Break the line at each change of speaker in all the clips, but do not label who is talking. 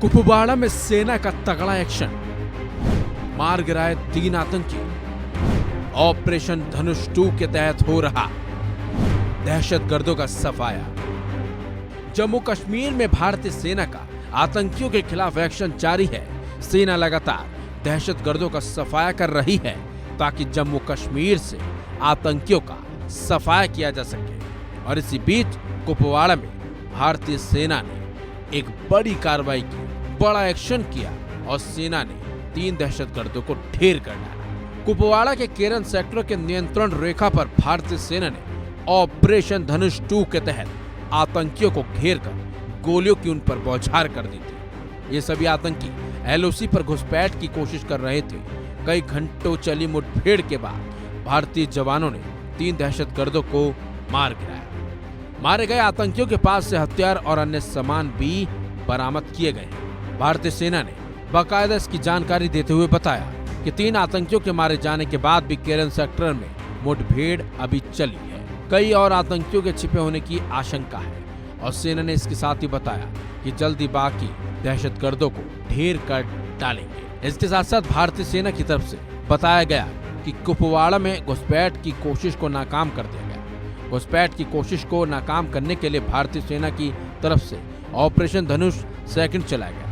कुपवाड़ा में सेना का तगड़ा एक्शन, मार गिराए 3 आतंकी। ऑपरेशन धनुष 2 के तहत हो रहा दहशतगर्दों का सफाया। जम्मू कश्मीर में भारतीय सेना का आतंकियों के खिलाफ एक्शन जारी है। सेना लगातार दहशतगर्दों का सफाया कर रही है ताकि जम्मू कश्मीर से आतंकियों का सफाया किया जा सके। और इसी बीच कुपवाड़ा में भारतीय सेना ने एक बड़ी कार्रवाई की, बड़ा एक्शन किया और सेना ने 3 दहशतगर्दों को ढेर कर डाला। कुपवाड़ा के केरन सेक्टर के नियंत्रण रेखा पर भारतीय सेना ने ऑपरेशन धनुष 2 के तहत आतंकियों को घेर कर गोलियों की उन पर बौछार कर दी थी। ये सभी आतंकी एलओसी पर घुसपैठ की कोशिश कर रहे थे। कई घंटों चली मुठभेड़ के बाद भारतीय जवानों ने 3 दहशतगर्दों को मार गिराया। मारे गए आतंकियों के पास से हथियार और अन्य सामान भी बरामद किए गए हैं। भारतीय सेना ने बाकायदा इसकी जानकारी देते हुए बताया कि 3 आतंकियों के मारे जाने के बाद भी केरन सेक्टर में मुठभेड़ अभी चली है। कई और आतंकियों के छिपे होने की आशंका है और सेना ने इसके साथ ही बताया कि जल्दी बाकी दहशतगर्दों को ढेर कर डालेंगे। इसके साथ साथ भारतीय सेना की तरफ से बताया गया कि कुपवाड़ा में घुसपैठ की कोशिश को नाकाम कर दिया गया। घुसपैठ की कोशिश को नाकाम करने के लिए भारतीय सेना की तरफ से ऑपरेशन धनुष 2 चलाया गया।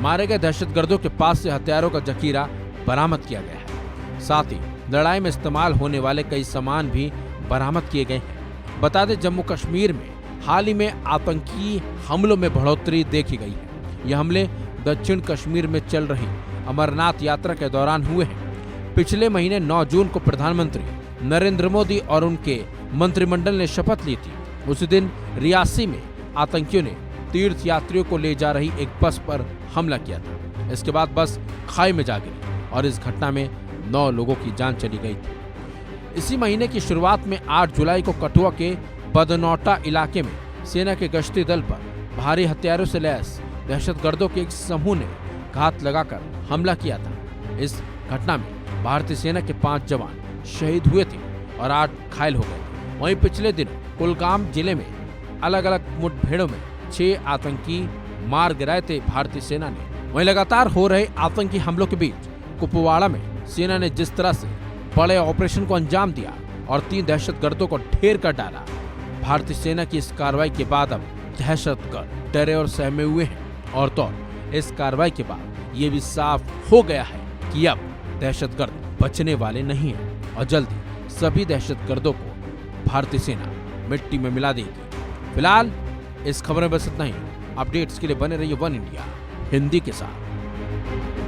मारे गए दहशतगर्दों के पास से हथियारों का जखीरा बरामद किया गया है। साथ ही लड़ाई में इस्तेमाल होने वाले कई सामान भी बरामद किए गए हैं। बता दें, जम्मू कश्मीर में हाल ही में आतंकी हमलों में बढ़ोतरी देखी गई है। ये हमले दक्षिण कश्मीर में चल रही अमरनाथ यात्रा के दौरान हुए हैं। पिछले महीने 9 जून को प्रधानमंत्री नरेंद्र मोदी और उनके मंत्रिमंडल ने शपथ ली थी। उसी दिन रियासी में आतंकियों ने तीर्थ यात्रियों को ले जा रही एक बस पर हमला किया था। इसके बाद बस खाई में जा गिरी और इस घटना में 9 लोगों की जान चली गई थी। इसी महीने की शुरुआत में 8 जुलाई को कठुआ के बदनौटा इलाके में सेना के गश्ती दल पर भारी हथियारों से लैस दहशतगर्दों के एक समूह ने घात लगाकर हमला किया था। इस घटना में भारतीय सेना के 5 जवान शहीद हुए थे और 8 घायल हो गए। वहीं पिछले दिनों कुलगाम जिले में अलग अलग मुठभेड़ों में 6 आतंकी मार गिराए थे भारतीय सेना ने। वहीं लगातार हो रहे आतंकी हमलों के बीच कुपवाड़ा में सेना ने जिस तरह से बड़े ऑपरेशन को अंजाम दिया और 3 दहशतगर्दों को ढेर कर डाला, भारतीय सेना की इस कार्रवाई के बाद अब दहशतगर्द डरे और सहमे हुए हैं। और तो इस कार्रवाई के बाद ये भी साफ हो गया है कि अब दहशतगर्द बचने वाले नहीं हैं और जल्दी सभी दहशतगर्दों को भारतीय सेना मिट्टी में मिला देगी। फिलहाल इस खबर में बस इतना ही। अपडेट्स के लिए बने रहिए वन इंडिया हिंदी के साथ।